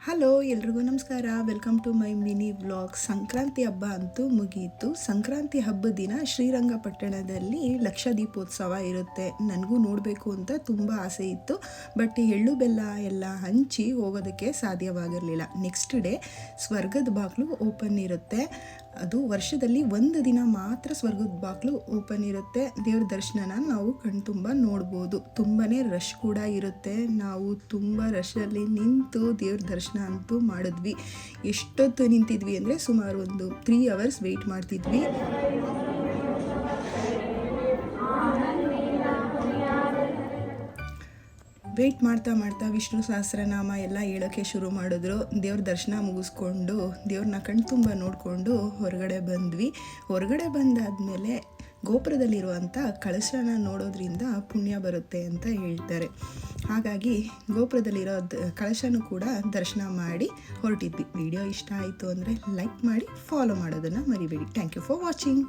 Hello ಎಲ್ರಿಗೂ ನಮಸ್ಕಾರ. Welcome to my mini vlog. Sankranti ಹಬ್ಬ ಅಂತೂ ಮುಗಿಯಿತು. ಸಂಕ್ರಾಂತಿ ಹಬ್ಬದ ದಿನ ಶ್ರೀರಂಗಪಟ್ಟಣದಲ್ಲಿ ಲಕ್ಷ ದೀಪೋತ್ಸವ ಇರುತ್ತೆ. ನನಗೂ ನೋಡಬೇಕು ಅಂತ ತುಂಬ ಆಸೆ ಇತ್ತು. ಬಟ್ ಎಳ್ಳು ಬೆಲ್ಲ ಎಲ್ಲ ಹಂಚಿ ಹೋಗೋದಕ್ಕೆ ಸಾಧ್ಯವಾಗಿರಲಿಲ್ಲ. ನೆಕ್ಸ್ಟ್ ಡೇ ಸ್ವರ್ಗದ ಬಾಗಿಲು ಓಪನ್ ಇರುತ್ತೆ. ಅದು ವರ್ಷದಲ್ಲಿ ಒಂದು ದಿನ ಮಾತ್ರ ಸ್ವರ್ಗದ ಬಾಗಿಲು ಓಪನ್ ಇರುತ್ತೆ. ದೇವ್ರ ದರ್ಶನನ ನಾವು ಕಣ್ತುಂಬ ನೋಡ್ಬೋದು. ತುಂಬಾ ರಶ್ ಕೂಡ ಇರುತ್ತೆ. ನಾವು ತುಂಬ ರಶಲ್ಲಿ ನಿಂತು ದೇವ್ರ ದರ್ಶನ ಅಂತೂ ಮಾಡಿದ್ವಿ. ಎಷ್ಟೊತ್ತು ನಿಂತಿದ್ವಿ ಅಂದರೆ ಸುಮಾರು ಒಂದು 3 hours ವೆಯ್ಟ್ ಮಾಡ್ತಿದ್ವಿ. ವೆಯ್ಟ್ ಮಾಡ್ತಾ ವಿಷ್ಣು ಸಹಸ್ರನಾಮ ಎಲ್ಲ ಹೇಳೋಕ್ಕೆ ಶುರು ಮಾಡಿದ್ರು. ದೇವ್ರ ದರ್ಶನ ಮುಗಿಸ್ಕೊಂಡು ದೇವ್ರನ್ನ ಕಣ್ತುಂಬ ನೋಡಿಕೊಂಡು ಹೊರಗಡೆ ಬಂದ್ವಿ. ಹೊರಗಡೆ ಬಂದಾದಮೇಲೆ ಗೋಪುರದಲ್ಲಿರುವಂಥ ಕಳಶನ ನೋಡೋದ್ರಿಂದ ಪುಣ್ಯ ಬರುತ್ತೆ ಅಂತ ಹೇಳ್ತಾರೆ. ಹಾಗಾಗಿ ಗೋಪುರದಲ್ಲಿರೋ ಕಳಶನೂ ಕೂಡ ದರ್ಶನ ಮಾಡಿ ಹೊರಟಿದ್ವಿ. ವಿಡಿಯೋ ಇಷ್ಟ ಆಯಿತು ಅಂದರೆ ಲೈಕ್ ಮಾಡಿ, ಫಾಲೋ ಮಾಡೋದನ್ನು ಮರಿಬೇಡಿ. Thank you for watching.